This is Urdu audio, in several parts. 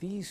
30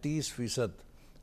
30%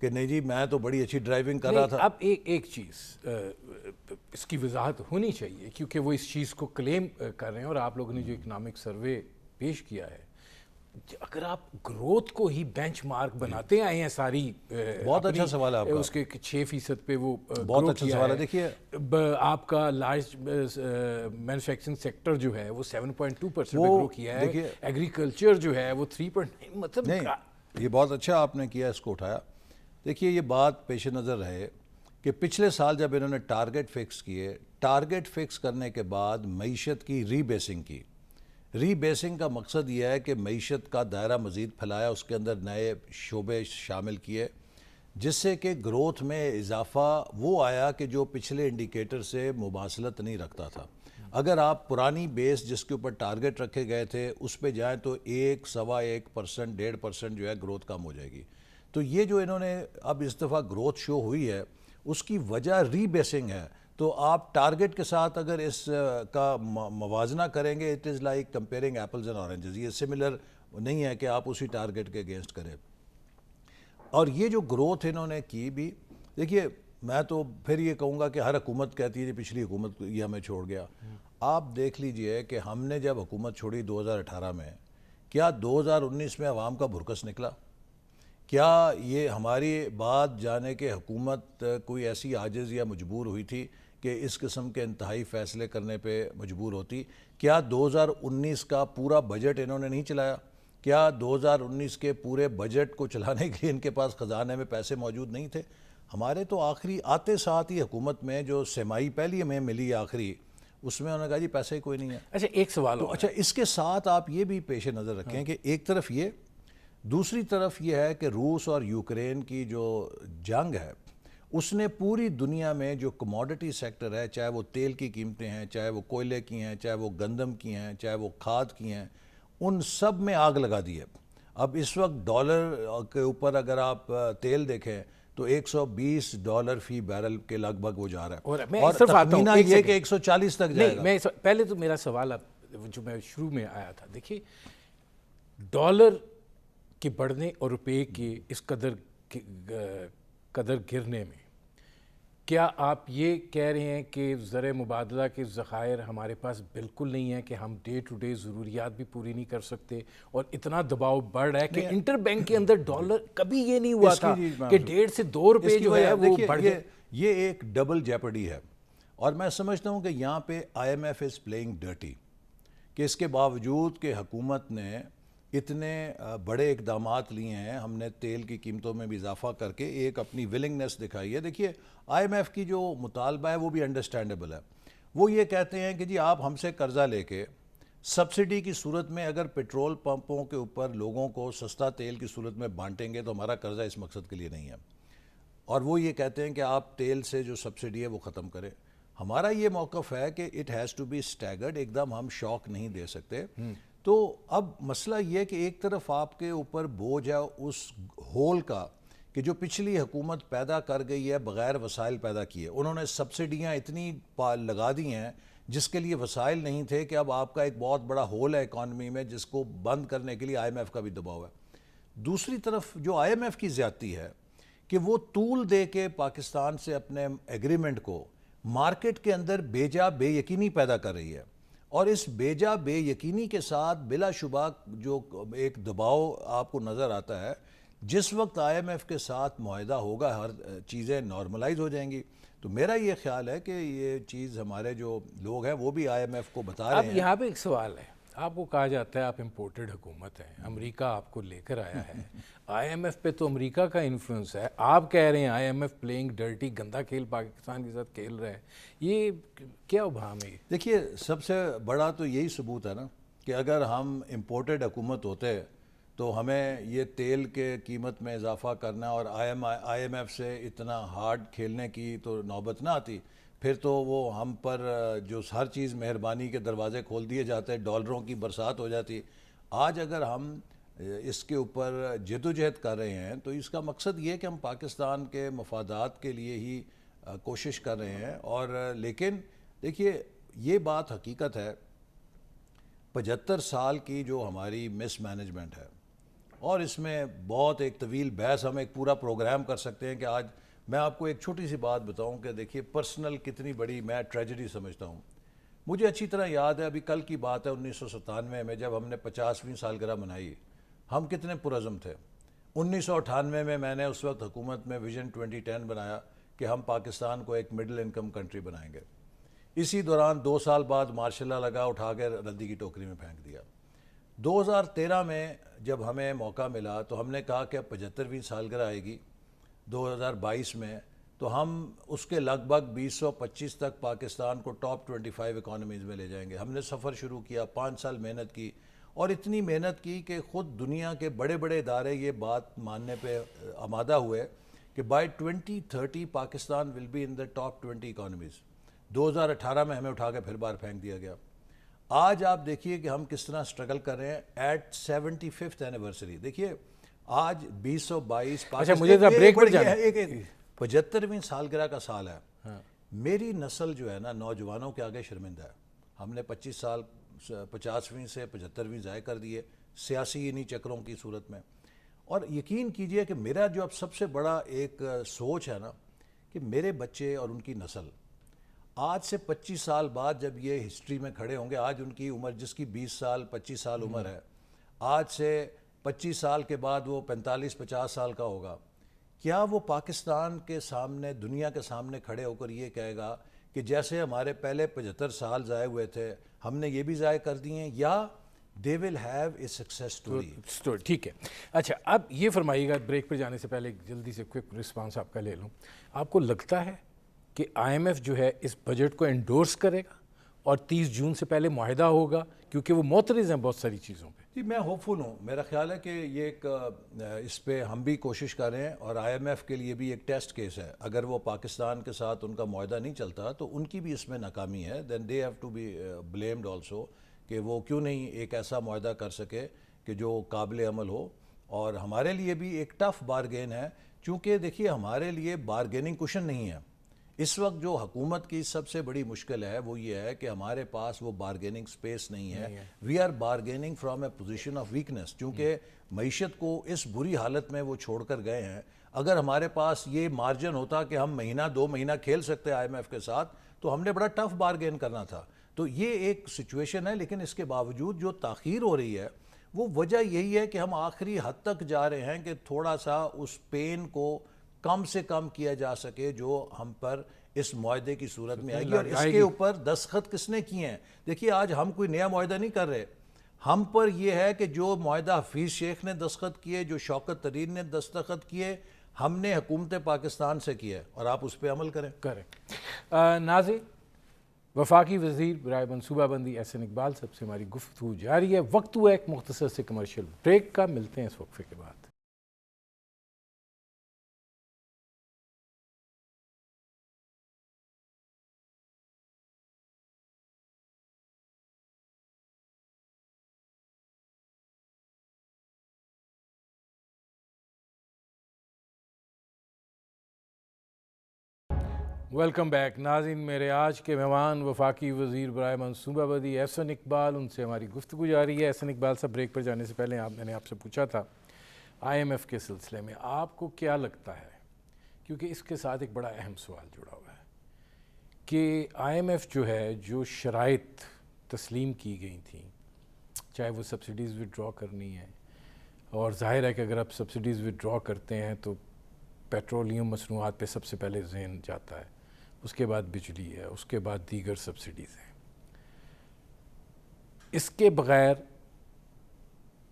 کہ نہیں جی میں تو بڑی اچھی ڈرائیونگ کر رہا تھا. اب ایک چیز اس کی وضاحت ہونی چاہیے کیونکہ وہ اس چیز کو کلیم کر رہے ہیں اور آپ لوگوں نے جو اکنامک سروے پیش کیا ہے, اگر آپ گروتھ کو ہی بینچ مارک بناتے آئے ہیں ساری, بہت اچھا سوال ہے آپ کا, اس کے 6% پہ وہ بہت اچھا سوال ہے. دیکھیے آپ کا لارج مینوفیکچرنگ سیکٹر جو ہے وہ 7.2% پہ گرو کیا ہے, ایگریکلچر جو ہے وہ 3.9, مطلب نہیں, یہ بہت اچھا آپ نے کیا اس کو اٹھایا. دیکھیے یہ بات پیش نظر رہے کہ پچھلے سال جب انہوں نے ٹارگٹ فکس کیے, ٹارگٹ فکس کرنے کے بعد معیشت کی ری بیسنگ کی. ری بیسنگ کا مقصد یہ ہے کہ معیشت کا دائرہ مزید پھیلایا, اس کے اندر نئے شعبے شامل کیے, جس سے کہ گروتھ میں اضافہ وہ آیا کہ جو پچھلے انڈیکیٹر سے مماثلت نہیں رکھتا تھا. اگر آپ پرانی بیس جس کے اوپر ٹارگٹ رکھے گئے تھے اس پہ جائیں تو 1.25%, 1.5% جو ہے گروتھ کم ہو جائے گی. تو یہ جو انہوں نے اب اس دفعہ گروتھ شو ہوئی ہے اس کی وجہ ری بیسنگ ہے. تو آپ ٹارگٹ کے ساتھ اگر اس کا موازنہ کریں گے, it is like comparing apples and oranges, یہ سملر نہیں ہے کہ آپ اسی ٹارگٹ کے اگینسٹ کریں. اور یہ جو گروتھ انہوں نے کی بھی, دیکھیے میں تو پھر یہ کہوں گا کہ ہر حکومت کہتی ہے کہ پچھلی حکومت یہ ہمیں چھوڑ گیا. آپ دیکھ لیجئے کہ ہم نے جب حکومت چھوڑی 2018 میں, کیا 2019 میں عوام کا بھرکس نکلا؟ کیا یہ ہماری بات جانے کہ حکومت کوئی ایسی عاجز یا مجبور ہوئی تھی کہ اس قسم کے انتہائی فیصلے کرنے پہ مجبور ہوتی؟ کیا 2019 کا پورا بجٹ انہوں نے نہیں چلایا؟ کیا 2019 کے پورے بجٹ کو چلانے کے لیے ان کے پاس خزانے میں پیسے موجود نہیں تھے؟ ہمارے تو آخری آتے ساتھ ہی حکومت میں جو سمائی پہلی ہمیں ملی آخری, اس میں انہوں نے کہا جی پیسے کوئی نہیں ہے. اچھا ایک سوال تو اچھا اس کے ساتھ آپ یہ بھی پیش نظر رکھیں کہ ایک طرف یہ, دوسری طرف یہ ہے کہ روس اور یوکرین کی جو جنگ ہے اس نے پوری دنیا میں جو کموڈٹی سیکٹر ہے, چاہے وہ تیل کی قیمتیں ہیں, چاہے وہ کوئلے کی ہیں, چاہے وہ گندم کی ہیں, چاہے وہ کھاد کی ہیں, ان سب میں آگ لگا دی ہے. اب اس وقت ڈالر کے اوپر اگر آپ تیل دیکھیں تو $120 فی بیرل کے لگ بھگ وہ جا رہا ہے, اور تخمینہ یہ کہ 140 تک جائے گا. پہلے تو میرا سوال جو میں شروع میں آیا تھا, دیکھیے ڈالر کے بڑھنے اور روپے کے اس قدر گرنے میں کیا آپ یہ کہہ رہے ہیں کہ زر مبادلہ کے ذخائر ہمارے پاس بالکل نہیں ہیں کہ ہم ڈے ٹو ڈے ضروریات بھی پوری نہیں کر سکتے, اور اتنا دباؤ بڑھ رہا ہے کہ انٹر بینک کے اندر ڈالر کبھی یہ نہیں ہوا تھا کہ 1.5 سے 2 روپے جو ہے وہ بڑھ گئے. یہ ایک ڈبل جیپرڈی ہے, اور میں سمجھتا ہوں کہ یہاں پہ IMF از پلینگ ڈرٹی, کہ اس کے باوجود کہ حکومت نے اتنے بڑے اقدامات لیے ہیں, ہم نے تیل کی قیمتوں میں بھی اضافہ کر کے ایک اپنی ولنگنس دکھائی ہے. دیکھیے IMF کی جو مطالبہ ہے وہ بھی انڈرسٹینڈیبل ہے. وہ یہ کہتے ہیں کہ جی آپ ہم سے قرضہ لے کے سبسڈی کی صورت میں اگر پیٹرول پمپوں کے اوپر لوگوں کو سستا تیل کی صورت میں بانٹیں گے تو ہمارا قرضہ اس مقصد کے لیے نہیں ہے, اور وہ یہ کہتے ہیں کہ آپ تیل سے جو سبسڈی ہے وہ ختم کریں. ہمارا یہ موقف ہے کہ اٹ ہیز ٹو بی اسٹیگرڈ, ایک دم ہم شوق نہیں دے سکتے. تو اب مسئلہ یہ کہ ایک طرف آپ کے اوپر بوجھ ہے اس ہول کا کہ جو پچھلی حکومت پیدا کر گئی ہے بغیر وسائل پیدا کیے. انہوں نے سبسڈیاں اتنی لگا دی ہیں جس کے لیے وسائل نہیں تھے, کہ اب آپ کا ایک بہت بڑا ہول ہے اکانومی میں جس کو بند کرنے کے لیے IMF کا بھی دباؤ ہے. دوسری طرف جو IMF کی زیادتی ہے کہ وہ طول دے کے پاکستان سے اپنے ایگریمنٹ کو مارکیٹ کے اندر بیجا بے یقینی پیدا کر رہی ہے, اور اس بیجا بے یقینی کے ساتھ بلا شبہ جو ایک دباؤ آپ کو نظر آتا ہے, جس وقت IMF کے ساتھ معاہدہ ہوگا ہر چیزیں نارملائز ہو جائیں گی. تو میرا یہ خیال ہے کہ یہ چیز ہمارے جو لوگ ہیں وہ بھی IMF کو بتا رہے ہیں. اب یہاں پہ ایک سوال ہے, آپ کو کہا جاتا ہے آپ امپورٹڈ حکومت ہیں, امریکہ آپ کو لے کر آیا ہے, IMF پہ تو امریکہ کا انفلوئنس ہے, آپ کہہ رہے ہیں IMF پلینگ ڈرٹی, گندا کھیل پاکستان کے ساتھ کھیل رہا ہے, یہ کیا ابہام ہے؟ دیکھیے سب سے بڑا تو یہی ثبوت ہے نا کہ اگر ہم امپورٹڈ حکومت ہوتے تو ہمیں یہ تیل کے قیمت میں اضافہ کرنا اور IMF سے اتنا ہارڈ کھیلنے کی تو نوبت نہ آتی. پھر تو وہ ہم پر جو ہر چیز مہربانی کے دروازے کھول دیے جاتے, ڈالروں کی برسات ہو جاتی. آج اگر ہم اس کے اوپر جدوجہد کر رہے ہیں تو اس کا مقصد یہ ہے کہ ہم پاکستان کے مفادات کے لیے ہی کوشش کر رہے ہیں. اور لیکن دیکھیے یہ بات حقیقت ہے, 75 سال کی جو ہماری مس مینجمنٹ ہے اور اس میں بہت ایک طویل بحث، ہم ایک پورا پروگرام کر سکتے ہیں کہ آج میں آپ کو ایک چھوٹی سی بات بتاؤں کہ دیکھیے پرسنل کتنی بڑی میں ٹریجڈی سمجھتا ہوں. مجھے اچھی طرح یاد ہے، ابھی کل کی بات ہے 1997 میں جب ہم نے 50ویں سالگرہ منائی، ہم کتنے پرعزم تھے. 1998 میں نے اس وقت حکومت میں ویژن 2010 بنایا کہ ہم پاکستان کو ایک مڈل انکم کنٹری بنائیں گے. اسی دوران 2 سال بعد ماشاء اللہ لگا، اٹھا کے ردی کی ٹوکری میں پھینک دیا. 2013 میں جب ہمیں موقع ملا تو ہم نے کہا کہ اب 75ویں سالگرہ آئے گی 2022 میں، تو ہم اس کے لگ بھگ 2025 تک پاکستان کو ٹاپ 25 اکانومیز میں لے جائیں گے. ہم نے سفر شروع کیا، 5 سال محنت کی، اور اتنی محنت کی کہ خود دنیا کے بڑے بڑے ادارے یہ بات ماننے پہ آمادہ ہوئے کہ by 2030 Pakistan will be in the top 20 economies. 2018 میں ہمیں اٹھا کے پھر بار پھینک دیا گیا. آج آپ دیکھیے کہ ہم کس طرح سٹرگل کر رہے ہیں ایٹ 75th اینیورسری. دیکھیے آج 2022 اچھا مجھے بریک پر جانا ہے. 75ویں سالگرہ کا سال ہے. میری نسل جو ہے نا نوجوانوں کے آگے شرمندہ ہے. ہم نے 25 سال 50ویں سے 75ویں ضائع کر دیے سیاسی انہی چکروں کی صورت میں. اور یقین کیجئے کہ میرا جو اب سب سے بڑا ایک سوچ ہے نا کہ میرے بچے اور ان کی نسل آج سے 25 سال بعد جب یہ ہسٹری میں کھڑے ہوں گے، آج ان کی عمر جس کی 20 سال 25 سال عمر ہے، آج سے 25 سال کے بعد وہ 45-50 سال کا ہوگا، کیا وہ پاکستان کے سامنے دنیا کے سامنے کھڑے ہو کر یہ کہے گا کہ جیسے ہمارے پہلے 75 سال ضائع ہوئے تھے ہم نے یہ بھی ضائع کر دیے ہیں، یا they will have a success story. ٹھیک ہے. اچھا اب یہ فرمائیے گا، بریک پر جانے سے پہلے جلدی سے کوئک رسپانس آپ کا لے لوں. آپ کو لگتا ہے کہ IMF جو ہے اس بجٹ کو انڈورس کرے گا اور 30 جون سے پہلے معاہدہ ہوگا، کیونکہ وہ معترض ہیں بہت ساری چیزوں پہ؟ جی میں ہوپ فل ہوں. میرا خیال ہے کہ یہ ایک اس پہ ہم بھی کوشش کر رہے ہیں، اور IMF کے لیے بھی ایک ٹیسٹ کیس ہے. اگر وہ پاکستان کے ساتھ ان کا معاہدہ نہیں چلتا تو ان کی بھی اس میں ناکامی ہے. Then they have to be blamed also کہ وہ کیوں نہیں ایک ایسا معاہدہ کر سکے کہ جو قابل عمل ہو. اور ہمارے لیے بھی ایک ٹف بارگین ہے، چونکہ دیکھیے ہمارے لیے بارگیننگ کوشن نہیں ہے. اس وقت جو حکومت کی سب سے بڑی مشکل ہے وہ یہ ہے کہ ہمارے پاس وہ بارگیننگ سپیس نہیں ہے. We are bargaining from a position of weakness, چونکہ معیشت کو اس بری حالت میں وہ چھوڑ کر گئے ہیں. اگر ہمارے پاس یہ مارجن ہوتا کہ ہم مہینہ 2 مہینہ کھیل سکتے IMF کے ساتھ تو ہم نے بڑا ٹف بارگین کرنا تھا. تو یہ ایک سچویشن ہے، لیکن اس کے باوجود جو تاخیر ہو رہی ہے وہ وجہ یہی ہے کہ ہم آخری حد تک جا رہے ہیں کہ تھوڑا سا اس پین کو کم سے کم کیا جا سکے جو ہم پر اس معاہدے کی صورت میں آئے گی. اور اس کے اوپر دستخط کس نے کیے ہیں؟ دیکھیے آج ہم کوئی نیا معاہدہ نہیں کر رہے. ہم پر یہ ہے کہ جو معاہدہ حفیظ شیخ نے دستخط کیے، جو شوکت طرین نے دستخط کیے، ہم نے حکومت پاکستان سے کیے، اور آپ اس پہ عمل کریں. ناظرین، وفاقی وزیر برائے منصوبہ بندی احسن اقبال صاحب سے ہماری گفتگو جاری ہے. وقت ہوا ایک مختصر سے کمرشل بریک کا، ملتے ہیں اس وقفے کے بعد. Welcome back. ناظرین، میرے آج کے مہمان وفاقی وزیر برائے منصوبہ بندی احسن اقبال، ان سے ہماری گفتگو جاری ہے. احسن اقبال صاحب، بریک پر جانے سے پہلے میں نے آپ سے پوچھا تھا IMF کے سلسلے میں آپ کو کیا لگتا ہے، کیونکہ اس کے ساتھ ایک بڑا اہم سوال جڑا ہوا ہے کہ IMF جو ہے، جو شرائط تسلیم کی گئی تھیں، چاہے وہ سبسڈیز وڈرا کرنی ہے، اور ظاہر ہے کہ اگر آپ سبسڈیز وڈرا کرتے ہیں تو پیٹرولیم مصنوعات پہ سب سے پہلے ذہن جاتا ہے، اس کے بعد بجلی ہے، اس کے بعد دیگر سبسڈیز ہیں. اس کے بغیر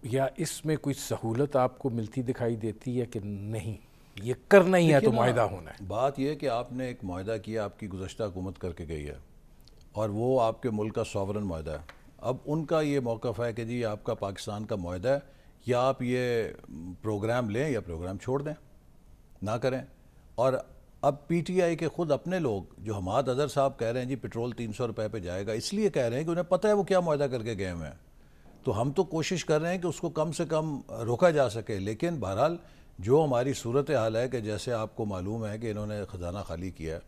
یا اس میں کوئی سہولت آپ کو ملتی دکھائی دیتی ہے کہ نہیں یہ کرنا ہی ہے تو معاہدہ ہونا ہے؟ بات یہ ہے کہ آپ نے ایک معاہدہ کیا، آپ کی گزشتہ حکومت کر کے گئی ہے، اور وہ آپ کے ملک کا سوورن معاہدہ ہے. اب ان کا یہ موقف ہے کہ جی آپ کا پاکستان کا معاہدہ ہے، یا آپ یہ پروگرام لیں یا پروگرام چھوڑ دیں، نہ کریں. اور اب PTI کے خود اپنے لوگ جو حماد اظہر صاحب کہہ رہے ہیں جی پیٹرول 300 روپے پہ جائے گا، اس لیے کہہ رہے ہیں کہ انہیں پتہ ہے وہ کیا معاہدہ کر کے گئے ہوئے ہیں. تو ہم تو کوشش کر رہے ہیں کہ اس کو کم سے کم روکا جا سکے. لیکن بہرحال جو ہماری صورتحال ہے کہ جیسے آپ کو معلوم ہے کہ انہوں نے خزانہ خالی کیا ہے،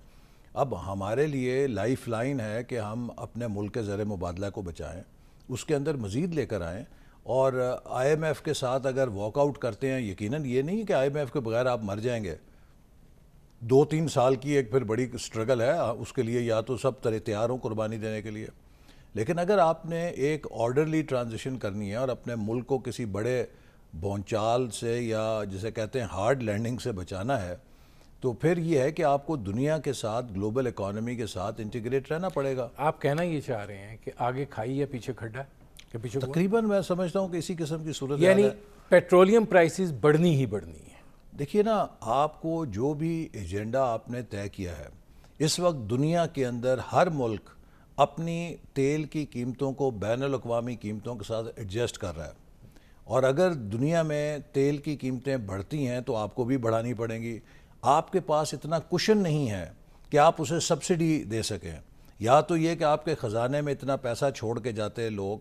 اب ہمارے لیے لائف لائن ہے کہ ہم اپنے ملک کے زر مبادلہ کو بچائیں، اس کے اندر مزید لے کر آئیں. اور آئی ایم ایف کے ساتھ اگر واک آؤٹ کرتے ہیں، یقیناً یہ نہیں کہ آئی ایم ایف کے بغیر آپ مر جائیں گے. 2-3 سال کی ایک پھر بڑی سٹرگل ہے اس کے لیے، یا تو سب تیار ہوں قربانی دینے کے لیے. لیکن اگر آپ نے ایک آرڈرلی ٹرانزیشن کرنی ہے اور اپنے ملک کو کسی بڑے بھونچال سے یا جسے کہتے ہیں ہارڈ لینڈنگ سے بچانا ہے، تو پھر یہ ہے کہ آپ کو دنیا کے ساتھ، گلوبل اکانومی کے ساتھ انٹیگریٹ رہنا پڑے گا. آپ کہنا یہ چاہ رہے ہیں کہ آگے کھائی یا پیچھے کھڈا کہ پیچھے تقریباً میں سمجھتا ہوں کہ اسی قسم کی صورت یعنی پیٹرولیم پرائسز بڑھنی ہی بڑھنی ہے. دیکھیے نا، آپ کو جو بھی ایجنڈا آپ نے طے کیا ہے، اس وقت دنیا کے اندر ہر ملک اپنی تیل کی قیمتوں کو بین الاقوامی قیمتوں کے ساتھ ایڈجسٹ کر رہا ہے. اور اگر دنیا میں تیل کی قیمتیں بڑھتی ہیں تو آپ کو بھی بڑھانی پڑیں گی. آپ کے پاس اتنا کشن نہیں ہے کہ آپ اسے سبسڈی دے سکیں. یا تو یہ کہ آپ کے خزانے میں اتنا پیسہ چھوڑ کے جاتے ہیں لوگ،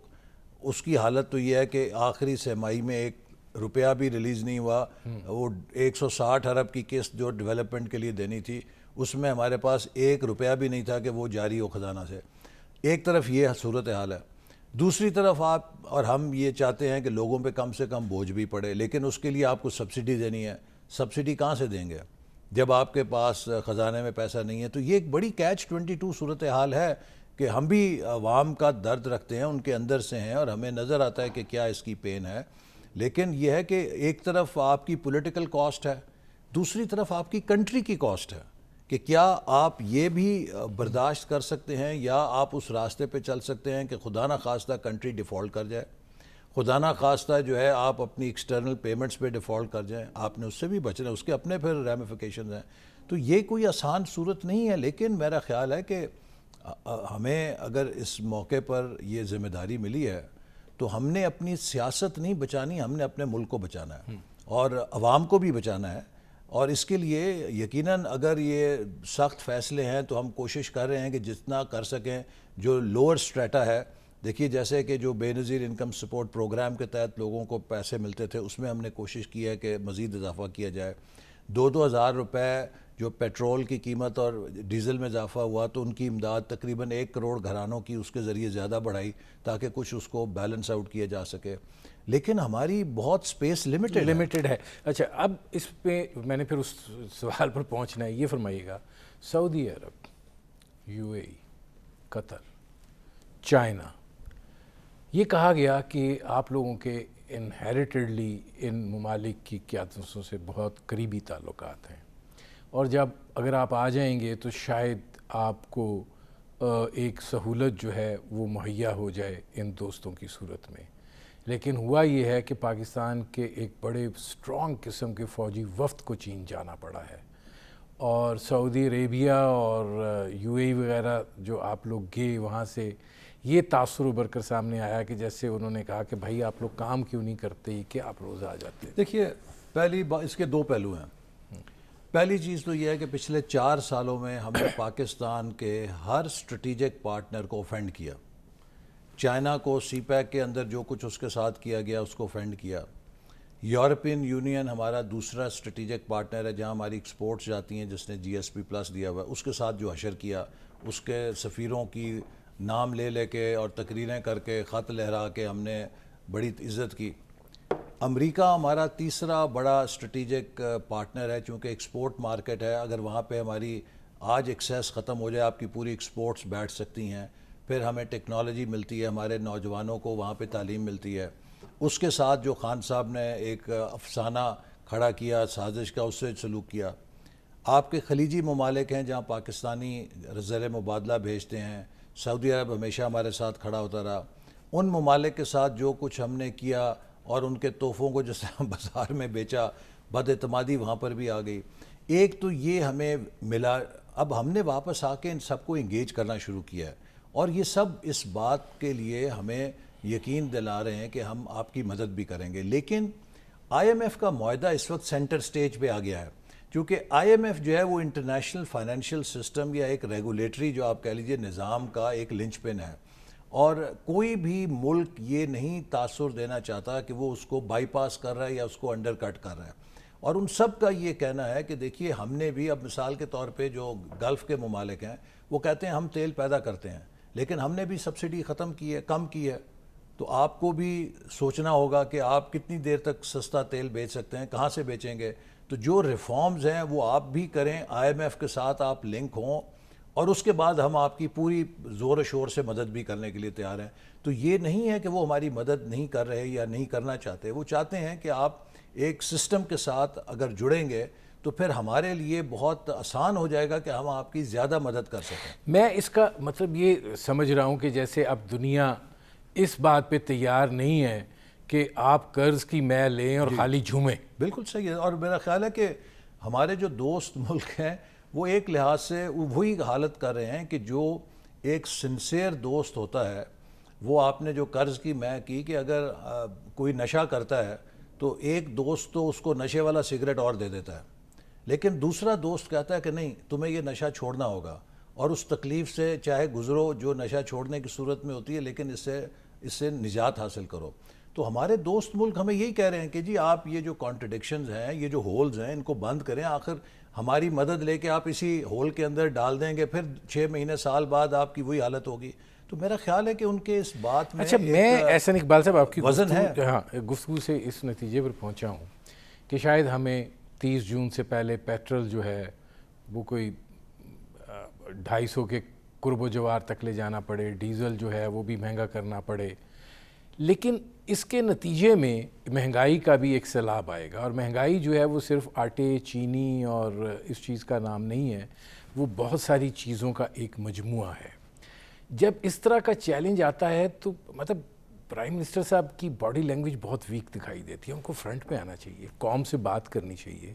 اس کی حالت تو یہ ہے کہ آخری سہ-ماہی میں 1 روپیہ بھی ریلیز نہیں ہوا. وہ 160 ارب کی قسط جو ڈیولپمنٹ کے لیے دینی تھی، اس میں ہمارے پاس 1 روپیہ بھی نہیں تھا کہ وہ جاری ہو خزانہ سے. ایک طرف یہ صورتحال ہے. دوسری طرف آپ اور ہم یہ چاہتے ہیں کہ لوگوں پہ کم سے کم بوجھ بھی پڑے، لیکن اس کے لیے آپ کو سبسڈی دینی ہے. سبسڈی کہاں سے دیں گے جب آپ کے پاس خزانے میں پیسہ نہیں ہے؟ تو یہ ایک بڑی کیچ 22 صورتحال ہے کہ ہم بھی عوام کا درد رکھتے ہیں، ان کے اندر سے ہیں، اور ہمیں نظر آتا ہے کہ کیا اس کی پین ہے. لیکن یہ ہے کہ ایک طرف آپ کی پولیٹیکل کاسٹ ہے، دوسری طرف آپ کی کنٹری کی کاسٹ ہے کہ کیا آپ یہ بھی برداشت کر سکتے ہیں، یا آپ اس راستے پہ چل سکتے ہیں کہ خدا نہ خواستہ کنٹری ڈیفالٹ کر جائے، خدا نہ خواستہ جو ہے آپ اپنی ایکسٹرنل پیمنٹس پہ ڈیفالٹ کر جائیں. آپ نے اس سے بھی بچنا ہے، اس کے اپنے پھر ریمیفیکیشنز ہیں. تو یہ کوئی آسان صورت نہیں ہے. لیکن میرا خیال ہے کہ ہمیں اگر اس موقع پر یہ ذمہ داری ملی ہے تو ہم نے اپنی سیاست نہیں بچانی، ہم نے اپنے ملک کو بچانا ہے اور عوام کو بھی بچانا ہے. اور اس کے لیے یقیناً اگر یہ سخت فیصلے ہیں تو ہم کوشش کر رہے ہیں کہ جتنا کر سکیں. جو لوور سٹریٹا ہے، دیکھیے جیسے کہ جو بے نظیر انکم سپورٹ پروگرام کے تحت لوگوں کو پیسے ملتے تھے، اس میں ہم نے کوشش کی ہے کہ مزید اضافہ کیا جائے. 2-2 ہزار روپے جو پیٹرول کی قیمت اور ڈیزل میں اضافہ ہوا تو ان کی امداد تقریباً 1 کروڑ گھرانوں کی اس کے ذریعے زیادہ بڑھائی تاکہ کچھ اس کو بیلنس آؤٹ کیا جا سکے. لیکن ہماری بہت سپیس لمیٹڈ ہے. اچھا، اب اس پہ میں نے پھر اس سوال پر پہنچنا ہے. یہ فرمائیے گا، سعودی عرب، you a E, Qatar, China, یہ کہا گیا کہ آپ لوگوں کے انہیریٹڈلی ان ممالک کی قیادتوں سے بہت قریبی تعلقات ہیں، اور جب اگر آپ آ جائیں گے تو شاید آپ کو ایک سہولت جو ہے وہ مہیا ہو جائے ان دوستوں کی صورت میں. لیکن ہوا یہ ہے کہ پاکستان کے ایک بڑے اسٹرانگ قسم کے فوجی وفد کو چین جانا پڑا ہے، اور سعودی عربیہ اور یو اے ای وغیرہ جو آپ لوگ گئے وہاں سے یہ تاثر ابھر کر سامنے آیا کہ جیسے انہوں نے کہا کہ بھائی آپ لوگ کام کیوں نہیں کرتے کہ آپ روز آ جاتے. دیکھیے، پہلی اس کے 2 پہلو ہیں. پہلی چیز تو یہ ہے کہ پچھلے 4 سالوں میں ہم نے پاکستان کے ہر اسٹریٹیجک پارٹنر کو اوفینڈ کیا. چائنا کو سی پیک کے اندر جو کچھ اس کے ساتھ کیا گیا اس کو اوفینڈ کیا. یورپین یونین ہمارا دوسرا اسٹریٹیجک پارٹنر ہے جہاں ہماری ایکسپورٹس جاتی ہیں، جس نے جی ایس پی پلس دیا ہوا ہے، اس کے ساتھ جو حشر کیا، اس کے سفیروں کی نام لے کے اور تقریریں کر کے خط لہرا کے ہم نے بڑی عزت کی. امریکہ ہمارا تیسرا بڑا اسٹریٹیجک پارٹنر ہے، چونکہ ایکسپورٹ مارکیٹ ہے. اگر وہاں پہ ہماری آج ایکسیس ختم ہو جائے، آپ کی پوری ایکسپورٹس بیٹھ سکتی ہیں. پھر ہمیں ٹیکنالوجی ملتی ہے، ہمارے نوجوانوں کو وہاں پہ تعلیم ملتی ہے. اس کے ساتھ جو خان صاحب نے ایک افسانہ کھڑا کیا سازش کا، اس سے سلوک کیا. آپ کے خلیجی ممالک ہیں جہاں پاکستانی زر مبادلہ بھیجتے ہیں. سعودی عرب ہمیشہ ہمارے ساتھ کھڑا ہوتا رہا. ان ممالک کے ساتھ جو کچھ ہم نے کیا اور ان کے تحفوں کو جس طرح بازار میں بیچا، بد اعتمادی وہاں پر بھی آ گئی. ایک تو یہ ہمیں ملا. اب ہم نے واپس آ کے ان سب کو انگیج کرنا شروع کیا ہے، اور یہ سب اس بات کے لیے ہمیں یقین دلا رہے ہیں کہ ہم آپ کی مدد بھی کریں گے. لیکن آئی ایم ایف کا معاہدہ اس وقت سینٹر سٹیج پہ آ گیا ہے، کیونکہ آئی ایم ایف جو ہے وہ انٹرنیشنل فائنینشیل سسٹم یا ایک ریگولیٹری جو آپ کہہ لیجئے نظام کا ایک لنچ پن ہے. اور کوئی بھی ملک یہ نہیں تاثر دینا چاہتا کہ وہ اس کو بائی پاس کر رہا ہے یا اس کو انڈر کٹ کر رہا ہے. اور ان سب کا یہ کہنا ہے کہ دیکھیے ہم نے بھی اب مثال کے طور پہ جو گلف کے ممالک ہیں وہ کہتے ہیں ہم تیل پیدا کرتے ہیں لیکن ہم نے بھی سبسڈی ختم کی ہے، کم کی ہے. تو آپ کو بھی سوچنا ہوگا کہ آپ کتنی دیر تک سستا تیل بیچ سکتے ہیں, کہاں سے بیچیں گے. تو جو ریفارمز ہیں وہ آپ بھی کریں, IMF کے ساتھ آپ لنک ہوں, اور اس کے بعد ہم آپ کی پوری زور و شور سے مدد بھی کرنے کے لیے تیار ہیں. تو یہ نہیں ہے کہ وہ ہماری مدد نہیں کر رہے یا نہیں کرنا چاہتے, وہ چاہتے ہیں کہ آپ ایک سسٹم کے ساتھ اگر جڑیں گے تو پھر ہمارے لیے بہت آسان ہو جائے گا کہ ہم آپ کی زیادہ مدد کر سکیں. میں اس کا مطلب یہ سمجھ رہا ہوں کہ جیسے اب دنیا اس بات پہ تیار نہیں ہے کہ آپ قرض کی میں لیں اور خالی جھومیں. بالکل صحیح ہے, اور میرا خیال ہے کہ ہمارے جو دوست ملک ہیں وہ ایک لحاظ سے وہی حالت کر رہے ہیں کہ جو ایک سنسیئر دوست ہوتا ہے, وہ آپ نے جو قرض کی میں کی کہ اگر کوئی نشہ کرتا ہے تو ایک دوست تو اس کو نشے والا سگریٹ اور دے دیتا ہے, لیکن دوسرا دوست کہتا ہے کہ نہیں تمہیں یہ نشہ چھوڑنا ہوگا, اور اس تکلیف سے چاہے گزرو جو نشہ چھوڑنے کی صورت میں ہوتی ہے, لیکن اس سے نجات حاصل کرو. تو ہمارے دوست ملک ہمیں یہی کہہ رہے ہیں کہ جی آپ یہ جو کانٹرڈکشنز ہیں, یہ جو ہولز ہیں, ان کو بند کریں. آخر ہماری مدد لے کے آپ اسی ہول کے اندر ڈال دیں گے, پھر 6 مہینے سال بعد آپ کی وہی حالت ہوگی. تو میرا خیال ہے کہ ان کے اس بات میں اچھا, میں احسن اقبال صاحب آپ کی وزن ہے. گفتگو سے اس نتیجے پر پہنچا ہوں کہ شاید ہمیں 30 جون سے پہلے پیٹرول جو ہے وہ کوئی 250 کے قرب و جوار تک لے جانا پڑے, ڈیزل جو ہے وہ بھی مہنگا کرنا پڑے, لیکن اس کے نتیجے میں مہنگائی کا بھی ایک سیلاب آئے گا. اور مہنگائی جو ہے وہ صرف آٹے, چینی اور اس چیز کا نام نہیں ہے, وہ بہت ساری چیزوں کا ایک مجموعہ ہے. جب اس طرح کا چیلنج آتا ہے تو مطلب پرائم منسٹر صاحب کی باڈی لینگویج بہت ویک دکھائی دیتی ہے. ان کو فرنٹ پہ آنا چاہیے, قوم سے بات کرنی چاہیے.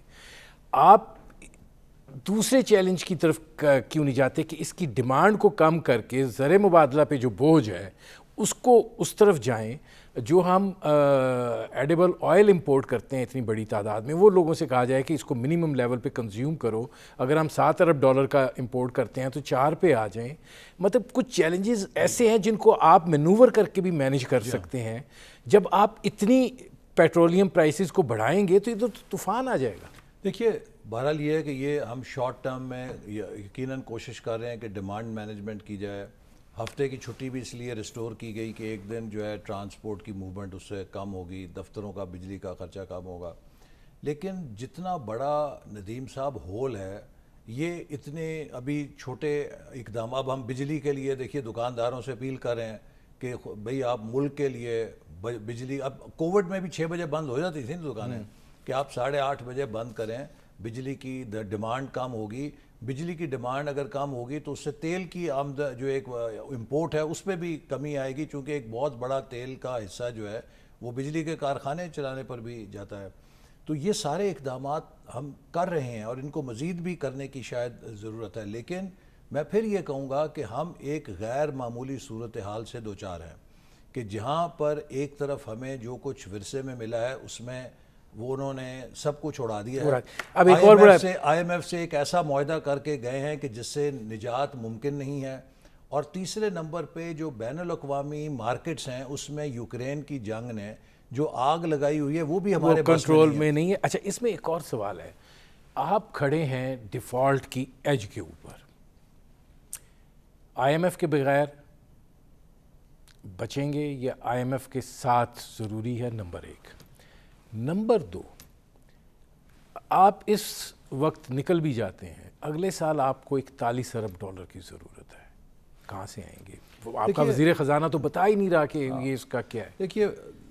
آپ دوسرے چیلنج کی طرف کیوں نہیں جاتے کہ اس کی ڈیمانڈ کو کم کر کے زر مبادلہ پہ جو بوجھ ہے اس کو اس طرف جائیں. جو ہم ایڈیبل آئل امپورٹ کرتے ہیں اتنی بڑی تعداد میں, وہ لوگوں سے کہا جائے کہ اس کو منیمم لیول پہ کنزیوم کرو. اگر ہم $7 ارب کا امپورٹ کرتے ہیں تو 4 پہ آ جائیں. مطلب کچھ چیلنجز ایسے ہیں جن کو آپ مینوور کر کے بھی مینیج کر سکتے ہیں. جب آپ اتنی پیٹرولیم پرائسز کو بڑھائیں گے تو ادھر طوفان آ جائے گا. دیکھیے بہرحال یہ ہے کہ یہ ہم شارٹ ٹرم میں یقیناً کوشش کر رہے ہیں کہ ڈیمانڈ مینجمنٹ کی جائے. ہفتے کی چھٹی بھی اس لیے ریسٹور کی گئی کہ ایک دن جو ہے ٹرانسپورٹ کی موومنٹ اس سے کم ہوگی, دفتروں کا بجلی کا خرچہ کم ہوگا. لیکن جتنا بڑا ندیم صاحب ہول ہے, یہ اتنے ابھی چھوٹے اقدام. اب ہم بجلی کے لیے دیکھیے دکانداروں سے اپیل کر رہے ہیں کہ بھئی آپ ملک کے لیے بجلی, اب کووڈ میں بھی 6 بجے بند ہو جاتی تھیں دکانیں, کہ آپ 8:30 بجے بند کریں, بجلی کی ڈیمانڈ کم ہوگی. بجلی کی ڈیمانڈ اگر کم ہوگی تو اس سے تیل کی آمد جو ایک امپورٹ ہے اس پہ بھی کمی آئے گی, چونکہ ایک بہت بڑا تیل کا حصہ جو ہے وہ بجلی کے کارخانے چلانے پر بھی جاتا ہے. تو یہ سارے اقدامات ہم کر رہے ہیں اور ان کو مزید بھی کرنے کی شاید ضرورت ہے. لیکن میں پھر یہ کہوں گا کہ ہم ایک غیر معمولی صورتحال سے دوچار ہیں کہ جہاں پر ایک طرف ہمیں جو کچھ ورثے میں ملا ہے اس میں وہ انہوں نے سب کچھ اڑا دیا ہے. اب ایک اور بڑا IMF سے ایک ایسا معاہدہ کر کے گئے ہیں کہ جس سے نجات ممکن نہیں ہے. اور تیسرے نمبر پہ جو بین الاقوامی مارکیٹس ہیں اس میں یوکرین کی جنگ نے جو آگ لگائی ہوئی ہے وہ بھی ہمارے کنٹرول میں نہیں ہے. اچھا, اس میں ایک اور سوال ہے. آپ کھڑے ہیں ڈیفالٹ کی ایج کے اوپر, IMF کے بغیر بچیں گے یا IMF کے ساتھ ضروری ہے؟ نمبر 1. نمبر 2, آپ اس وقت نکل بھی جاتے ہیں, اگلے سال آپ کو $41 ارب کی ضرورت ہے, کہاں سے آئیں گے؟ آپ کا وزیر خزانہ تو بتا ہی نہیں رہا کہ یہ اس کا کیا ہے. دیکھیے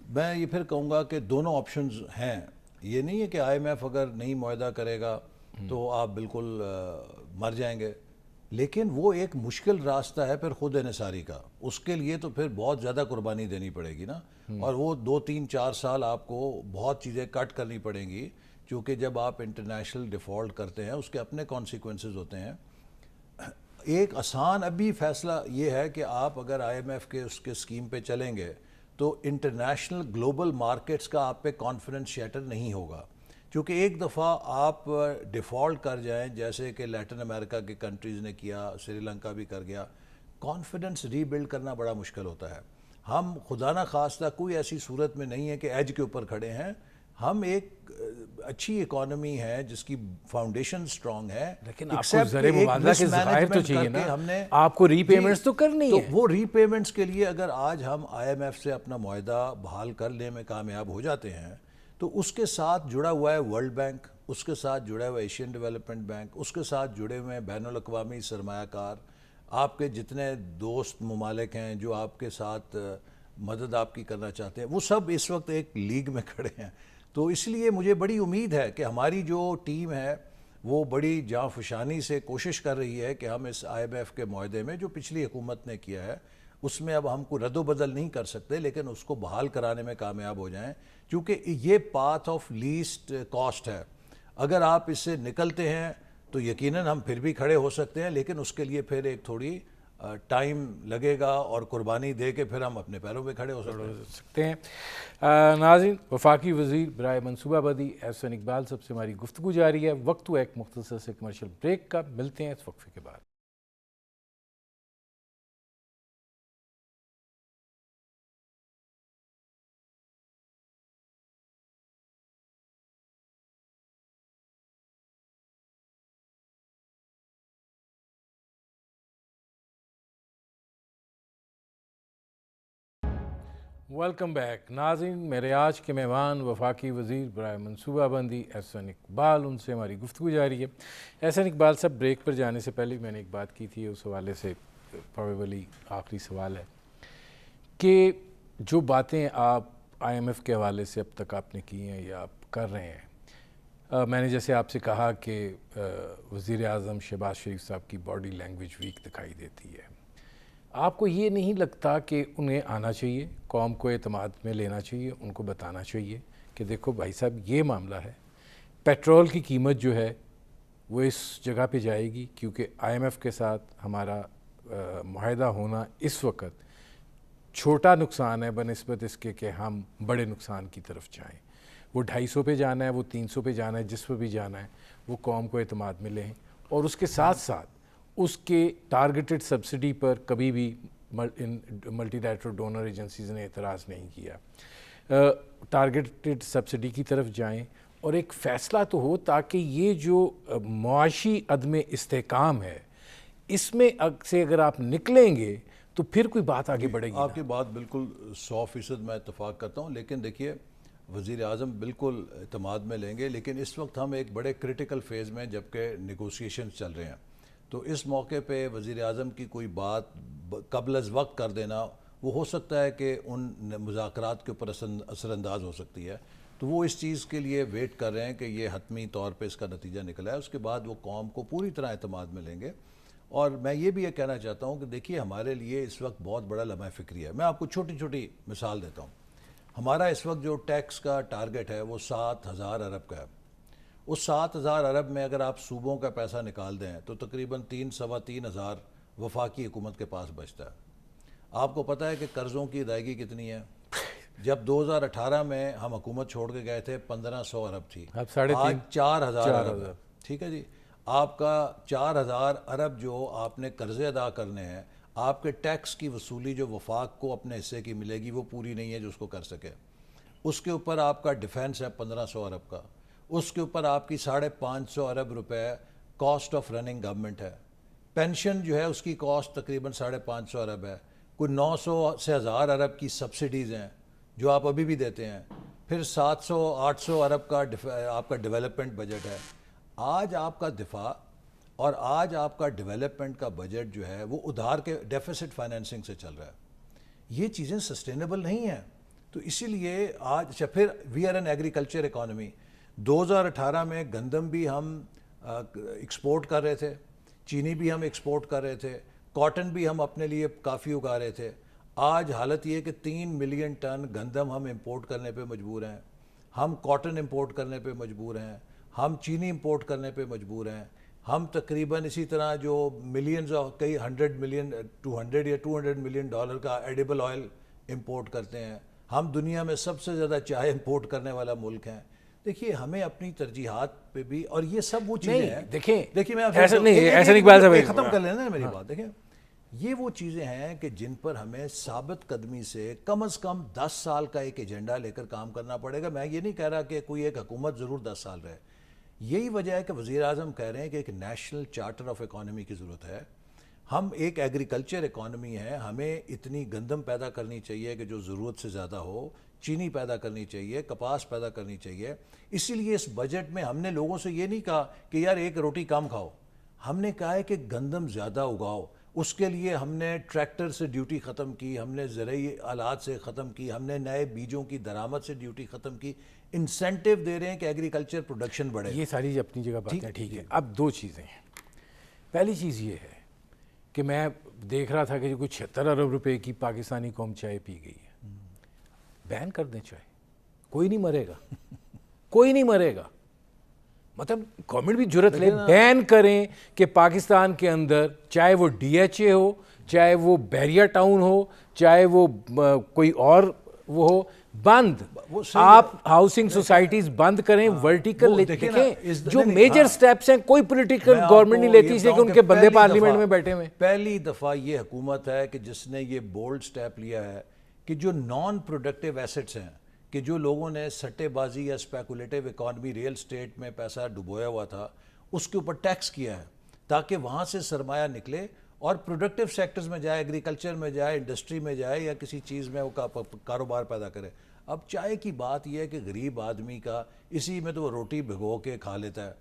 میں یہ پھر کہوں گا کہ دونوں آپشنز ہیں. یہ نہیں ہے کہ IMF اگر نہیں معاہدہ کرے گا تو آپ بالکل مر جائیں گے, لیکن وہ ایک مشکل راستہ ہے پھر خود انحصاری کا. اس کے لیے تو پھر بہت زیادہ قربانی دینی پڑے گی نا, اور وہ 2-3-4 سال آپ کو بہت چیزیں کٹ کرنی پڑیں گی, کیونکہ جب آپ انٹرنیشنل ڈیفالٹ کرتے ہیں اس کے اپنے کانسیکوینسز ہوتے ہیں. ایک آسان ابھی فیصلہ یہ ہے کہ آپ اگر IMF کے اس کے اسکیم پہ چلیں گے تو انٹرنیشنل گلوبل مارکیٹس کا آپ پہ کانفیڈنس شیٹر نہیں ہوگا, کیونکہ ایک دفعہ آپ ڈیفالٹ کر جائیں جیسے کہ لیٹن امریکہ کے کنٹریز نے کیا, سری لنکا بھی کر گیا, کانفیڈنس ری بلڈ کرنا بڑا مشکل ہوتا ہے. ہم خدا نہ خواستہ کوئی ایسی صورت میں نہیں ہے کہ ایج کے اوپر کھڑے ہیں, ہم ایک اچھی اکانومی ہے جس کی فاؤنڈیشن سٹرونگ ہے، لیکن آپ کو زر مبادلہ کے ذخائر تو چاہیے نا، ہم نے آپ کو ری پیمنٹس تو کرنی ہے. تو وہ ری پیمنٹس کے لیے اگر آج ہم آئی ایم ایف سے اپنا معاہدہ بحال کرنے میں کامیاب ہو جاتے ہیں تو اس کے ساتھ جڑا ہوا ہے ورلڈ بینک، اس کے ساتھ جڑا ہوا ہے ایشین ڈیولپمنٹ بینک، اس کے ساتھ جڑے ہوئے ہیں بین الاقوامی سرمایہ کار، آپ کے جتنے دوست ممالک ہیں جو آپ کے ساتھ مدد آپ کی کرنا چاہتے ہیں، وہ سب اس وقت ایک لیگ میں کھڑے ہیں. تو اس لیے مجھے بڑی امید ہے کہ ہماری جو ٹیم ہے وہ بڑی جانفشانی سے کوشش کر رہی ہے کہ ہم اس آئی ایم ایف کے معاہدے میں جو پچھلی حکومت نے کیا ہے اس میں اب ہم کو رد و بدل نہیں کر سکتے، لیکن اس کو بحال کرانے میں کامیاب ہو جائیں، کیونکہ یہ پاتھ آف لیسٹ کاسٹ ہے. اگر آپ اس سے نکلتے ہیں تو یقیناً ہم پھر بھی کھڑے ہو سکتے ہیں، لیکن اس کے لیے پھر ایک تھوڑی ٹائم لگے گا اور قربانی دے کے پھر ہم اپنے پیروں پہ کھڑے ہو سکتے ہیں. ناظرین، وفاقی وزیر برائے منصوبہ بندی احسن اقبال صاحب سے ہماری گفتگو جاری ہے. وقت ہوا ایک مختصر سے کمرشل بریک کا، ملتے ہیں اس وقفے کے بعد. Welcome back. ناظرین، میرے آج کے مہمان وفاقی وزیر برائے منصوبہ بندی احسن اقبال، ان سے ہماری گفتگو جاری ہے. احسن اقبال صاحب، بریک پر جانے سے پہلے میں نے ایک بات کی تھی، اس حوالے سے پروبیبلی آخری سوال ہے کہ جو باتیں آپ آئی ایم ایف کے حوالے سے اب تک آپ نے کی ہیں یا آپ کر رہے ہیں، میں نے جیسے آپ سے کہا کہ وزیر اعظم شہباز شریف صاحب کی باڈی لینگویج ویک دکھائی دیتی ہے. آپ کو یہ نہیں لگتا کہ انہیں آنا چاہیے، قوم کو اعتماد میں لینا چاہیے، ان کو بتانا چاہیے کہ دیکھو بھائی صاحب یہ معاملہ ہے، پیٹرول کی قیمت جو ہے وہ اس جگہ پہ جائے گی کیونکہ آئی ایم ایف کے ساتھ ہمارا معاہدہ ہونا اس وقت چھوٹا نقصان ہے بنسبت اس کے کہ ہم بڑے نقصان کی طرف جائیں. وہ 250 پہ جانا ہے، وہ 300 پہ جانا ہے، جس پہ بھی جانا ہے وہ قوم کو اعتماد میں لیں، اور اس کے ساتھ ساتھ اس کے ٹارگیٹڈ سبسڈی پر کبھی بھی ملٹی لیٹرل ڈونر ایجنسیز نے اعتراض نہیں کیا. ٹارگیٹڈ سبسڈی کی طرف جائیں اور ایک فیصلہ تو ہو تاکہ یہ جو معاشی عدم استحکام ہے اس میں سے اگر آپ نکلیں گے تو پھر کوئی بات آگے بڑھے گی. آپ کی بات بالکل 100% میں اتفاق کرتا ہوں، لیکن دیکھیے وزیر اعظم بالکل اعتماد میں لیں گے، لیکن اس وقت ہم ایک بڑے کرٹیکل فیز میں جبکہ نیگوسیشنز چل رہے ہیں، تو اس موقع پہ وزیر اعظم کی کوئی بات قبل از وقت کر دینا وہ ہو سکتا ہے کہ ان مذاکرات کے اوپر اثر انداز ہو سکتی ہے. تو وہ اس چیز کے لیے ویٹ کر رہے ہیں کہ یہ حتمی طور پہ اس کا نتیجہ نکلا ہے، اس کے بعد وہ قوم کو پوری طرح اعتماد میں لیں گے. اور میں یہ بھی کہنا چاہتا ہوں کہ دیکھیے ہمارے لیے اس وقت بہت بڑا لمحہ فکری ہے. میں آپ کو چھوٹی چھوٹی مثال دیتا ہوں. ہمارا اس وقت جو ٹیکس کا ٹارگٹ ہے وہ 7,000 ارب کا ہے. اس 7,000 ارب میں اگر آپ صوبوں کا پیسہ نکال دیں تو تقریباً 3-3.25 وفاقی حکومت کے پاس بچتا ہے. آپ کو پتہ ہے کہ قرضوں کی ادائیگی کتنی ہے؟ جب 2018 میں ہم حکومت چھوڑ کے گئے تھے 1,500 ارب تھی، آج 4,000 ارب ہے. ٹھیک ہے جی، آپ کا 4,000 ارب جو آپ نے قرضے ادا کرنے ہیں، آپ کے ٹیکس کی وصولی جو وفاق کو اپنے حصے کی ملے گی وہ پوری نہیں ہے جو اس کو کر سکے. اس کے اوپر آپ کا ڈیفینس ہے 1,500 ارب کا، اس کے اوپر آپ کی 550 ارب روپے کاسٹ آف رننگ گورنمنٹ ہے. پینشن جو ہے اس کی کاسٹ تقریباً 550 ارب ہے. کوئی 900 سے 1,000 ارب کی سبسڈیز ہیں جو آپ ابھی بھی دیتے ہیں. پھر 700-800 ارب کا آپ کا ڈیولپمنٹ بجٹ ہے. آج آپ کا دفاع اور آج آپ کا ڈیولپمنٹ کا بجٹ جو ہے وہ ادھار کے ڈیفیسٹ فائنینسنگ سے چل رہا ہے. یہ چیزیں سسٹینیبل نہیں ہیں. تو اسی لیے آج پھر we are an agriculture economy. 2018 میں گندم بھی ہم ایکسپورٹ کر رہے تھے، چینی بھی ہم ایکسپورٹ کر رہے تھے، کاٹن بھی ہم اپنے لیے کافی اگا رہے تھے. آج حالت یہ کہ 3 ملین ٹن گندم ہم امپورٹ کرنے پہ مجبور ہیں، ہم کاٹن امپورٹ کرنے پہ مجبور ہیں، ہم چینی امپورٹ کرنے پہ مجبور ہیں. ہم تقریباً اسی طرح جو ملینز کئی 100 ملین 200 یا 200 ملین ڈالر کا ایڈیبل آئل امپورٹ کرتے ہیں. ہم دنیا میں سب سے زیادہ چائے امپورٹ کرنے والا ملک ہیں. دیکھیے ہمیں اپنی ترجیحات پہ بھی، اور یہ سب وہ چیزیں ہیں. دیکھیں میں ایسا نہیں اقبال صاحب ختم کر لینا میری بات. دیکھیں یہ وہ چیزیں ہیں کہ جن پر ہمیں ثابت قدمی سے کم از کم 10 سال کا ایک ایجنڈا لے کر کام کرنا پڑے گا. میں یہ نہیں کہہ رہا کہ کوئی ایک حکومت ضرور 10 سال رہے. یہی وجہ ہے کہ وزیر اعظم کہہ رہے ہیں کہ ایک نیشنل چارٹر آف اکانومی کی ضرورت ہے. ہم ایک ایگریکلچر اکانومی ہے, ہمیں اتنی گندم پیدا کرنی چاہیے کہ جو ضرورت سے زیادہ ہو, چینی پیدا کرنی چاہیے, کپاس پیدا کرنی چاہیے. اسی لیے اس بجٹ میں ہم نے لوگوں سے یہ نہیں کہا کہ یار ایک روٹی کم کھاؤ, ہم نے کہا ہے کہ گندم زیادہ اگاؤ. اس کے لیے ہم نے ٹریکٹر سے ڈیوٹی ختم کی, ہم نے زرعی آلات سے ختم کی, ہم نے نئے بیجوں کی درآمد سے ڈیوٹی ختم کی. انسینٹیو دے رہے ہیں کہ ایگریکلچر پروڈکشن بڑھے. یہ ساری اپنی جگہ بات ہے, ٹھیک ہے. اب دو چیزیں ہیں. پہلی چیز یہ ہے کہ میں دیکھ رہا تھا کہ کوئی 76 ارب روپے کی پاکستانی قوم چائے پی گئی ہے. بین کر دیں چائے, کوئی نہیں مرے گا, کوئی نہیں مرے گا. مطلب گورنمنٹ بھی جرت لے, بین کریں کہ پاکستان کے اندر چاہے وہ ڈی ایچ اے ہو, چاہے وہ بیریا ٹاؤن ہو, چاہے وہ کوئی اور وہ ہو, بند. آپ ہاؤسنگ سوسائٹیز بند کریں, ورٹیکل دیکھیں. جو میجر سٹیپس ہیں کوئی پولیٹیکل گورنمنٹ نہیں لیتی, اس لیے کہ ان کے بندے پارلیمنٹ میں بیٹھے ہوئے. پہلی دفعہ یہ حکومت ہے کہ جس نے یہ بولڈ سٹیپ لیا ہے کہ جو نان پروڈکٹیو ایسٹس ہیں, کہ جو لوگوں نے سٹے بازی یا اسپیکولیٹیو اکانومی ریل اسٹیٹ میں پیسہ ڈبویا ہوا تھا, اس کے اوپر ٹیکس کیا ہے تاکہ وہاں سے سرمایہ نکلے اور پروڈکٹیو سیکٹرز میں جائے, ایگریکلچر میں جائے, انڈسٹری میں جائے, یا کسی چیز میں وہ کاروبار پیدا کرے. اب چائے کی بات یہ ہے کہ غریب آدمی کا اسی میں تو وہ روٹی بھگو کے کھا لیتا ہے,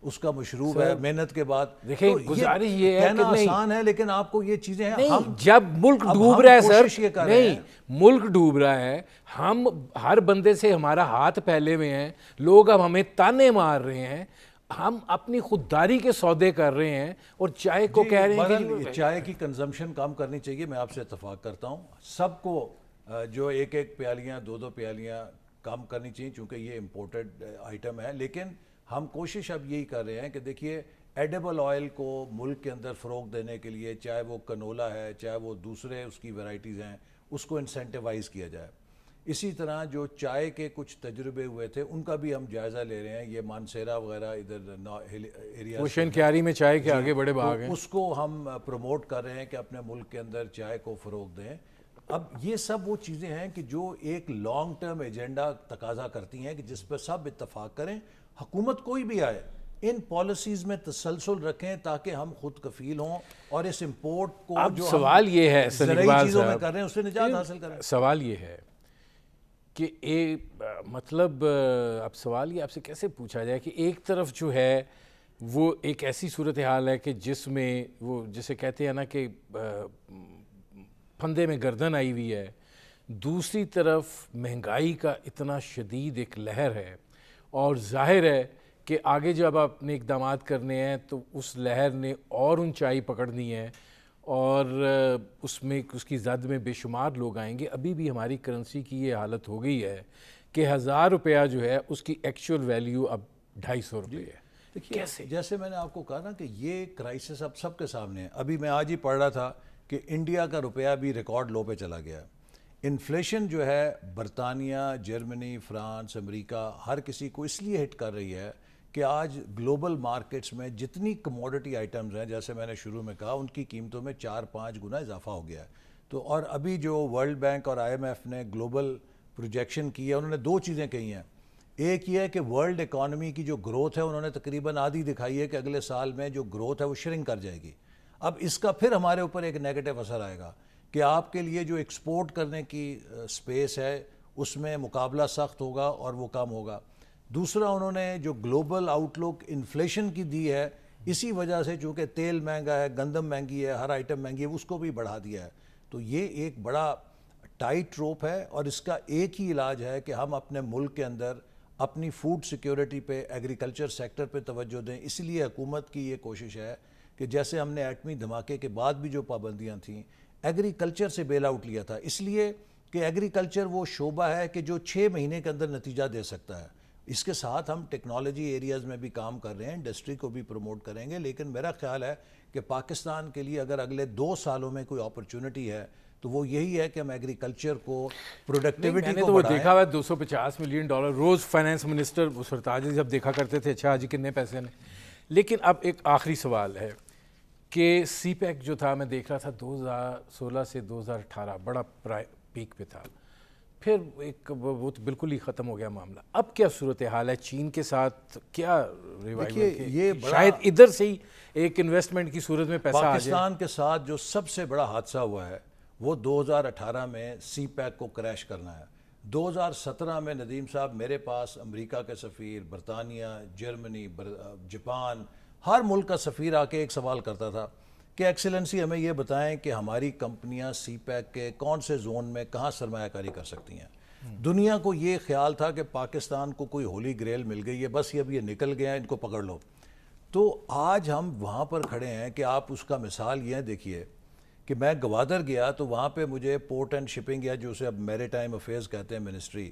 اس کا مشروب ہے محنت کے بعد. دیکھیں گزارش یہ ہے کہ آسان ہے, لیکن آپ کو یہ چیزیں ہیں. جب ملک ڈوب رہا ہے سر, نہیں ملک ڈوب رہا ہے, ہم ہر بندے سے ہمارا ہاتھ پھیلے ہوئے ہیں, لوگ اب ہمیں تانے مار رہے ہیں, ہم اپنی خودداری کے سودے کر رہے ہیں, اور چائے کو کہہ رہے ہیں کہ چائے کی کنزمپشن کم کرنی چاہیے. میں آپ سے اتفاق کرتا ہوں, سب کو جو ایک ایک پیالیاں, دو پیالیاں کم کرنی چاہیے, چونکہ یہ امپورٹڈ آئٹم ہے. لیکن ہم کوشش اب یہی کر رہے ہیں کہ دیکھیے ایڈیبل آئل کو ملک کے اندر فروغ دینے کے لیے, چاہے وہ کنولا ہے, چاہے وہ دوسرے اس کی ورائٹیز ہیں, اس کو انسینٹیوائز کیا جائے. اسی طرح جو چائے کے کچھ تجربے ہوئے تھے ان کا بھی ہم جائزہ لے رہے ہیں. یہ مانسیرا وغیرہ ادھر ایریا اوشین کیاری میں چائے کے آگے بڑے باغ ہیں, اس کو ہم پروموٹ کر رہے ہیں کہ اپنے ملک کے اندر چائے کو فروغ دیں. اب یہ سب وہ چیزیں ہیں کہ جو ایک لانگ ٹرم ایجنڈا تقاضا کرتی ہیں کہ جس پر سب اتفاق کریں. حکومت کوئی بھی آئے, ان پالیسیز میں تسلسل رکھیں تاکہ ہم خود کفیل ہوں اور اس امپورٹ کو جو سوال یہ ہے زرعی چیزوں میں کر رہے ہیں اس سے نجات حاصل کریں. سوال یہ ہے کہ مطلب اب سوال یہ آپ سے کیسے پوچھا جائے کہ ایک طرف جو ہے وہ ایک ایسی صورتحال ہے کہ جس میں وہ جسے کہتے ہیں نا کہ پھندے میں گردن آئی ہوئی ہے, دوسری طرف مہنگائی کا اتنا شدید ایک لہر ہے, اور ظاہر ہے کہ آگے جب آپ نے اقدامات کرنے ہیں تو اس لہر نے اور اونچائی پکڑنی ہے, اور اس میں اس کی زد میں بے شمار لوگ آئیں گے. ابھی بھی ہماری کرنسی کی یہ حالت ہو گئی ہے کہ 1000 روپیہ جو ہے اس کی ایکچول ویلیو اب 250 روپے ہے. کیسے؟ جیسے میں نے آپ کو کہا نا کہ یہ کرائسس اب سب کے سامنے ہے. ابھی میں آج ہی پڑھ رہا تھا کہ انڈیا کا روپیہ بھی ریکارڈ لو پہ چلا گیا. انفلیشن جو ہے برطانیہ, جرمنی, فرانس, امریکہ ہر کسی کو اس لیے ہٹ کر رہی ہے کہ آج گلوبل مارکیٹس میں جتنی کموڈٹی آئٹمز ہیں, جیسے میں نے شروع میں کہا, ان کی قیمتوں میں 4-5 گنا اضافہ ہو گیا ہے. تو اور ابھی جو ورلڈ بینک اور آئی ایم ایف نے گلوبل پروجیکشن کی ہے, انہوں نے 2 چیزیں کہی ہیں. ایک یہ ہے کہ ورلڈ اکانومی کی جو گروتھ ہے انہوں نے تقریباً آدھی دکھائی ہے کہ اگلے سال میں جو گروتھ ہے وہ شرنک کر جائے گی. اب اس کا پھر ہمارے اوپر ایک نیگیٹو اثر آئے گا کہ آپ کے لیے جو ایکسپورٹ کرنے کی سپیس ہے اس میں مقابلہ سخت ہوگا اور وہ کم ہوگا. دوسرا, انہوں نے جو گلوبل آؤٹ لک انفلیشن کی دی ہے, اسی وجہ سے چونکہ تیل مہنگا ہے, گندم مہنگی ہے, ہر آئٹم مہنگی ہے, اس کو بھی بڑھا دیا ہے. تو یہ ایک بڑا ٹائٹ روپ ہے, اور اس کا ایک ہی علاج ہے کہ ہم اپنے ملک کے اندر اپنی فوڈ سیکیورٹی پہ, ایگریکلچر سیکٹر پہ توجہ دیں. اس لیے حکومت کی یہ کوشش ہے کہ جیسے ہم نے ایٹمی دھماکے کے بعد بھی جو پابندیاں تھیں, ایگریکلچر سے بیل آؤٹ لیا تھا, اس لیے کہ ایگریکلچر وہ شعبہ ہے کہ جو 6 مہینے کے اندر نتیجہ دے سکتا ہے. اس کے ساتھ ہم ٹیکنالوجی ایریاز میں بھی کام کر رہے ہیں, انڈسٹری کو بھی پروموٹ کریں گے. لیکن میرا خیال ہے کہ پاکستان کے لیے اگر اگلے 2 سالوں میں کوئی اپرچونٹی ہے تو وہ یہی ہے کہ ہم ایگریکلچر کو, پروڈکٹیوٹی کو وہ دیکھا ہوا ہے $250 ملین روز فائنانس منسٹر سرتاج جب دیکھا کرتے تھے, اچھا جی کتنے پیسے نے. لیکن اب ایک آخری سوال ہے کہ سی پیک جو تھا میں دیکھ رہا تھا 2016 سے 2018 بڑا پیک پہ تھا، پھر ایک وہ تو بالکل ہی ختم ہو گیا معاملہ. اب کیا صورتحال ہے چین کے ساتھ؟ کیا ریوائول یہ شاید ادھر سے ہی ایک انویسٹمنٹ کی صورت میں پیسہ آ جائے؟ پاکستان کے ساتھ جو سب سے بڑا حادثہ ہوا ہے وہ 2018 میں سی پیک کو کریش کرنا ہے. 2017 میں ندیم صاحب میرے پاس امریکہ کے سفیر، برطانیہ، جرمنی، جاپان، ہر ملک کا سفیر آ کے ایک سوال کرتا تھا کہ ایکسیلنسی ہمیں یہ بتائیں کہ ہماری کمپنیاں سی پیک کے کون سے زون میں کہاں سرمایہ کاری کر سکتی ہیں. دنیا کو یہ خیال تھا کہ پاکستان کو کوئی ہولی گریل مل گئی ہے، بس اب یہ نکل گیا، ان کو پکڑ لو. تو آج ہم وہاں پر کھڑے ہیں کہ آپ اس کا مثال یہ دیکھیے کہ میں گوادر گیا تو وہاں پہ مجھے پورٹ اینڈ شپنگ یا جو اسے اب میری ٹائم افیئرز کہتے ہیں منسٹری،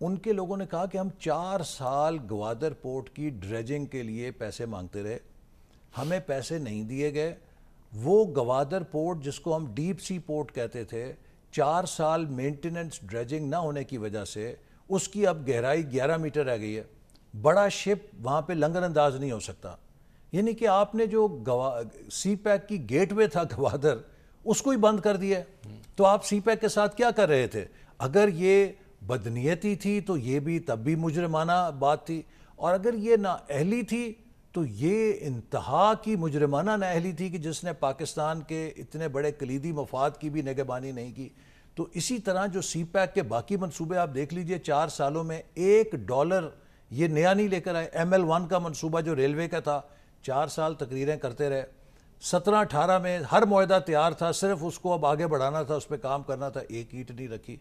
ان کے لوگوں نے کہا کہ ہم 4 سال گوادر پورٹ کی ڈریجنگ کے لیے پیسے مانگتے رہے، ہمیں پیسے نہیں دیے گئے. وہ گوادر پورٹ جس کو ہم ڈیپ سی پورٹ کہتے تھے، 4 سال مینٹیننس ڈریجنگ نہ ہونے کی وجہ سے اس کی اب گہرائی 11 میٹر رہ گئی ہے. بڑا شپ وہاں پہ لنگر انداز نہیں ہو سکتا. یعنی کہ آپ نے جو سی پیک کی گیٹ وے تھا گوادر، اس کو ہی بند کر دیا. تو آپ سی پیک کے ساتھ کیا کر رہے تھے؟ اگر یہ بدنیتی تھی تو یہ بھی تب بھی مجرمانہ بات تھی، اور اگر یہ نااہلی تھی تو یہ انتہا کی مجرمانہ نااہلی تھی کہ جس نے پاکستان کے اتنے بڑے کلیدی مفاد کی بھی نگہبانی نہیں کی. تو اسی طرح جو سی پیک کے باقی منصوبے آپ دیکھ لیجئے، 4 سالوں میں $1 یہ نیا نہیں لے کر آئے. ML1 کا منصوبہ جو ریلوے کا تھا، 4 سال تقریریں کرتے رہے. 17-18 میں ہر معاہدہ تیار تھا، صرف اس کو اب آگے بڑھانا تھا، اس پہ کام کرنا تھا، ایک اینٹ نہیں رکھی.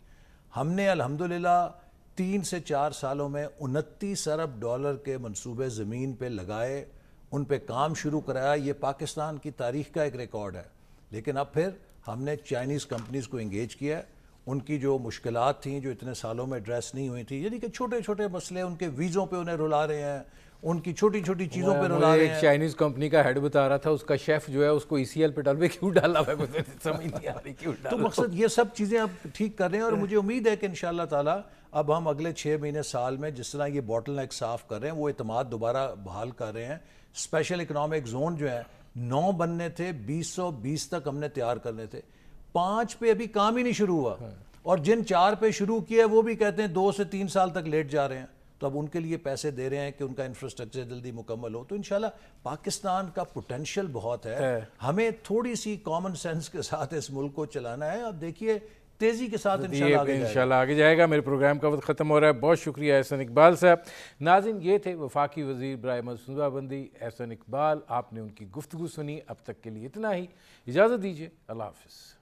ہم نے الحمدللہ 3 سے 4 سالوں میں $29 ارب کے منصوبے زمین پہ لگائے، ان پہ کام شروع کرایا. یہ پاکستان کی تاریخ کا ایک ریکارڈ ہے. لیکن اب پھر ہم نے چائنیز کمپنیز کو انگیج کیا ہے. ان کی جو مشکلات تھیں جو اتنے سالوں میں ایڈریس نہیں ہوئی تھیں، یعنی کہ چھوٹے چھوٹے مسئلے، ان کے ویزوں پہ انہیں رلا رہے ہیں، ان کی چھوٹی چھوٹی چیزوں پہ رلا رہے ہیں. ایک چائنیز کمپنی کا ہیڈ بتا رہا تھا، اس کا شیف جو ہے اس کو ECL پہ ڈالوے کیوں ڈالا ہوا ہے، سمجھ نہیں آ رہی کیوں ڈالا. تو مقصد یہ سب چیزیں اب ٹھیک کر رہے ہیں، اور مجھے امید ہے کہ انشاءاللہ تعالی اب ہم اگلے 6 مہینے سال میں جس طرح یہ باٹل نیک صاف کر رہے ہیں، وہ اعتماد دوبارہ بحال کر رہے ہیں. اسپیشل اکنامک زون جو ہے 9 بننے تھے، 2020 تک ہم نے تیار کرنے تھے. 5 پہ ابھی کام ہی نہیں شروع ہوا، اور جن 4 پہ شروع کیا وہ بھی کہتے ہیں 2 سے 3 سال تک لیٹ جا رہے ہیں. تو اب ان کے لیے پیسے دے رہے ہیں کہ ان کا انفراسٹرکچر جلدی مکمل ہو. تو انشاءاللہ پاکستان کا پوٹینشیل بہت ہے. ہمیں تھوڑی سی کامن سینس کے ساتھ اس ملک کو چلانا ہے. اب دیکھیے تیزی کے ساتھ انشاءاللہ آگے جائے گا. میرے پروگرام کا وقت ختم ہو رہا ہے. بہت شکریہ احسن اقبال صاحب. ناظرین، یہ تھے وفاقی وزیر برائے منصوبہ بندی احسن اقبال. آپ نے ان کی گفتگو سنی. اب تک کے لیے اتنا ہی. اجازت دیجیے. اللہ حافظ.